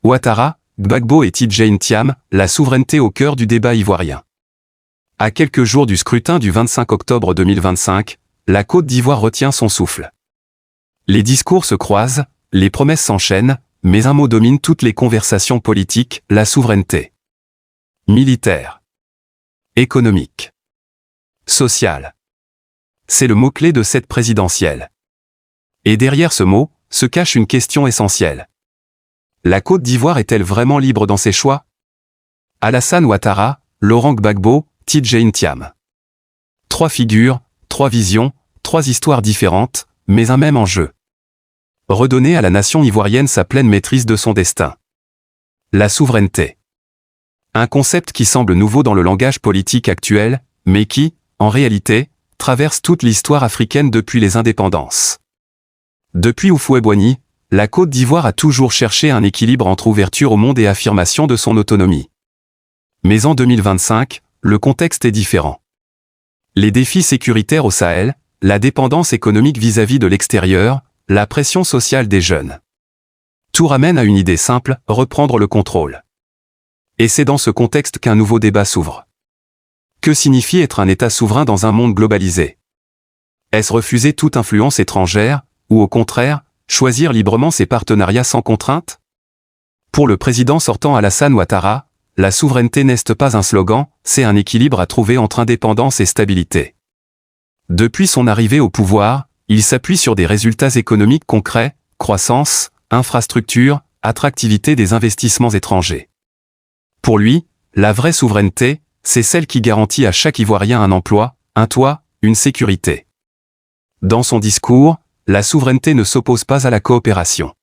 Ouattara, Gbagbo et Tidjane Thiam, la souveraineté au cœur du débat ivoirien. À quelques jours du scrutin du 25 octobre 2025, la Côte d'Ivoire retient son souffle. Les discours se croisent, les promesses s'enchaînent, mais un mot domine toutes les conversations politiques, la souveraineté. Militaire. Économique. Sociale. C'est le mot-clé de cette présidentielle. Et derrière ce mot, se cache une question essentielle. La Côte d'Ivoire est-elle vraiment libre dans ses choix? Alassane Ouattara, Laurent Gbagbo, Tidjane Thiam. Trois figures, trois visions, trois histoires différentes, mais un même enjeu. Redonner à la nation ivoirienne sa pleine maîtrise de son destin. La souveraineté. Un concept qui semble nouveau dans le langage politique actuel, mais qui, en réalité, traverse toute l'histoire africaine depuis les indépendances. Depuis Houphouët-Boigny, la Côte d'Ivoire a toujours cherché un équilibre entre ouverture au monde et affirmation de son autonomie. Mais en 2025, le contexte est différent. Les défis sécuritaires au Sahel, la dépendance économique vis-à-vis de l'extérieur, la pression sociale des jeunes. Tout ramène à une idée simple, reprendre le contrôle. Et c'est dans ce contexte qu'un nouveau débat s'ouvre. Que signifie être un État souverain dans un monde globalisé? Est-ce refuser toute influence étrangère, ou au contraire, choisir librement ses partenariats sans contrainte? Pour le président sortant Alassane Ouattara, la souveraineté n'est pas un slogan, c'est un équilibre à trouver entre indépendance et stabilité. Depuis son arrivée au pouvoir, il s'appuie sur des résultats économiques concrets, croissance, infrastructures, attractivité des investissements étrangers. Pour lui, la vraie souveraineté, c'est celle qui garantit à chaque Ivoirien un emploi, un toit, une sécurité. Dans son discours, la souveraineté ne s'oppose pas à la coopération.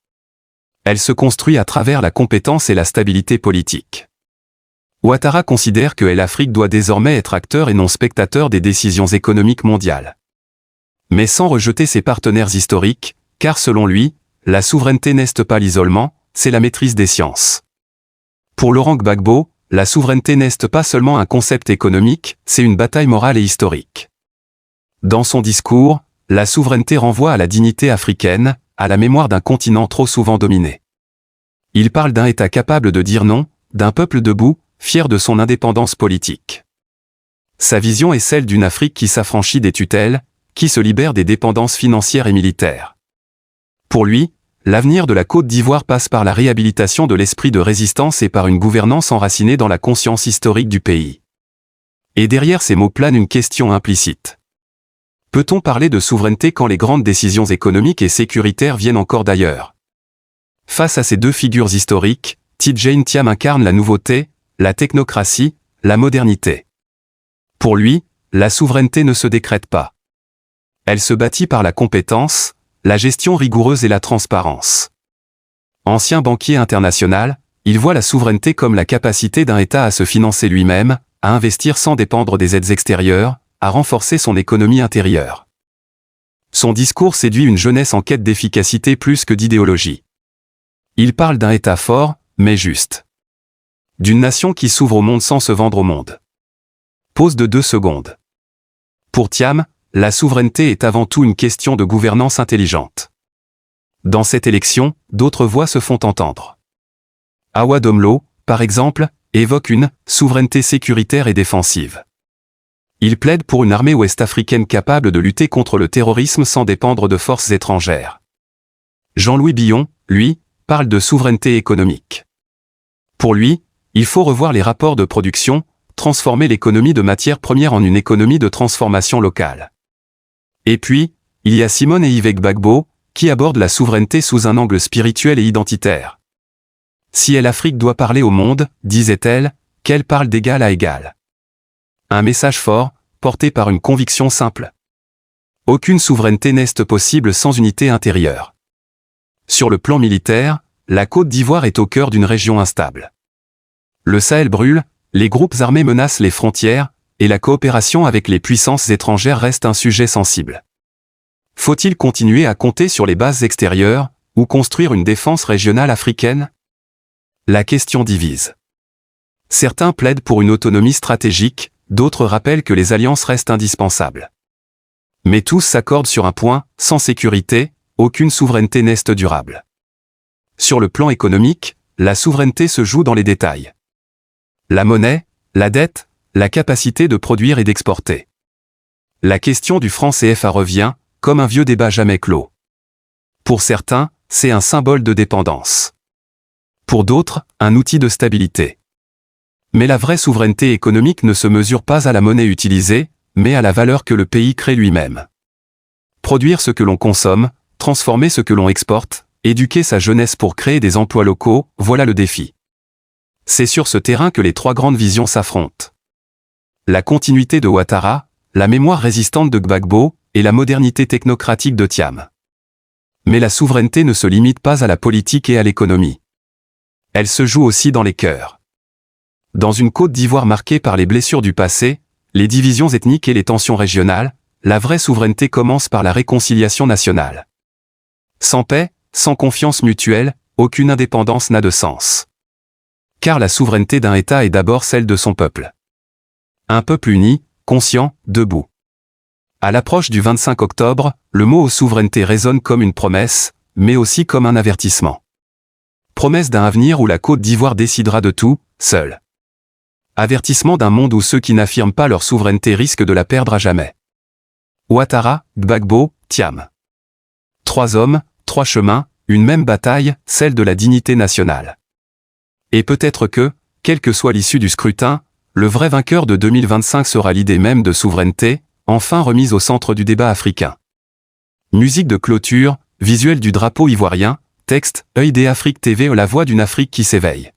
Elle se construit à travers la compétence et la stabilité politique. Ouattara considère que l'Afrique doit désormais être acteur et non spectateur des décisions économiques mondiales. Mais sans rejeter ses partenaires historiques, car selon lui, la souveraineté n'est pas l'isolement, c'est la maîtrise des sciences. Pour Laurent Gbagbo, la souveraineté n'est pas seulement un concept économique, c'est une bataille morale et historique. Dans son discours, la souveraineté renvoie à la dignité africaine, à la mémoire d'un continent trop souvent dominé. Il parle d'un État capable de dire non, d'un peuple debout, fier de son indépendance politique. Sa vision est celle d'une Afrique qui s'affranchit des tutelles, qui se libère des dépendances financières et militaires. Pour lui, l'avenir de la Côte d'Ivoire passe par la réhabilitation de l'esprit de résistance et par une gouvernance enracinée dans la conscience historique du pays. Et derrière ces mots plane une question implicite. Peut-on parler de souveraineté quand les grandes décisions économiques et sécuritaires viennent encore d'ailleurs? Face à ces deux figures historiques, Tidjane Thiam incarne la nouveauté, la technocratie, la modernité. Pour lui, la souveraineté ne se décrète pas. Elle se bâtit par la compétence, la gestion rigoureuse et la transparence. Ancien banquier international, il voit la souveraineté comme la capacité d'un État à se financer lui-même, à investir sans dépendre des aides extérieures, à renforcer son économie intérieure. Son discours séduit une jeunesse en quête d'efficacité plus que d'idéologie. Il parle d'un État fort, mais juste. D'une nation qui s'ouvre au monde sans se vendre au monde. Pause de 2 secondes. Pour Thiam, la souveraineté est avant tout une question de gouvernance intelligente. Dans cette élection, d'autres voix se font entendre. Awa Domlo, par exemple, évoque une « souveraineté sécuritaire et défensive ». Il plaide pour une armée ouest-africaine capable de lutter contre le terrorisme sans dépendre de forces étrangères. Jean-Louis Billon, lui, parle de souveraineté économique. Pour lui, il faut revoir les rapports de production, transformer l'économie de matières premières en une économie de transformation locale. Et puis, il y a Simone et Yves Gbagbo, qui abordent la souveraineté sous un angle spirituel et identitaire. Si l'Afrique doit parler au monde, disait-elle, qu'elle parle d'égal à égal. Un message fort, porté par une conviction simple. Aucune souveraineté n'est possible sans unité intérieure. Sur le plan militaire, la Côte d'Ivoire est au cœur d'une région instable. Le Sahel brûle, les groupes armés menacent les frontières, et la coopération avec les puissances étrangères reste un sujet sensible. Faut-il continuer à compter sur les bases extérieures, ou construire une défense régionale africaine? La question divise. Certains plaident pour une autonomie stratégique, d'autres rappellent que les alliances restent indispensables. Mais tous s'accordent sur un point, sans sécurité, aucune souveraineté n'est durable. Sur le plan économique, la souveraineté se joue dans les détails. La monnaie, la dette, la capacité de produire et d'exporter. La question du franc CFA revient, comme un vieux débat jamais clos. Pour certains, c'est un symbole de dépendance. Pour d'autres, un outil de stabilité. Mais la vraie souveraineté économique ne se mesure pas à la monnaie utilisée, mais à la valeur que le pays crée lui-même. Produire ce que l'on consomme, transformer ce que l'on exporte, éduquer sa jeunesse pour créer des emplois locaux, voilà le défi. C'est sur ce terrain que les trois grandes visions s'affrontent. La continuité de Ouattara, la mémoire résistante de Gbagbo, et la modernité technocratique de Thiam. Mais la souveraineté ne se limite pas à la politique et à l'économie. Elle se joue aussi dans les cœurs. Dans une Côte d'Ivoire marquée par les blessures du passé, les divisions ethniques et les tensions régionales, la vraie souveraineté commence par la réconciliation nationale. Sans paix, sans confiance mutuelle, aucune indépendance n'a de sens. Car la souveraineté d'un État est d'abord celle de son peuple. Un peuple uni, conscient, debout. À l'approche du 25 octobre, le mot souveraineté résonne comme une promesse, mais aussi comme un avertissement. Promesse d'un avenir où la Côte d'Ivoire décidera de tout, seule. Avertissement d'un monde où ceux qui n'affirment pas leur souveraineté risquent de la perdre à jamais. Ouattara, Gbagbo, Thiam. Trois hommes, trois chemins, une même bataille, celle de la dignité nationale. Et peut-être que, quelle que soit l'issue du scrutin, le vrai vainqueur de 2025 sera l'idée même de souveraineté, enfin remise au centre du débat africain. Musique de clôture, visuel du drapeau ivoirien, texte, Œil des Afrique TV, la voix d'une Afrique qui s'éveille.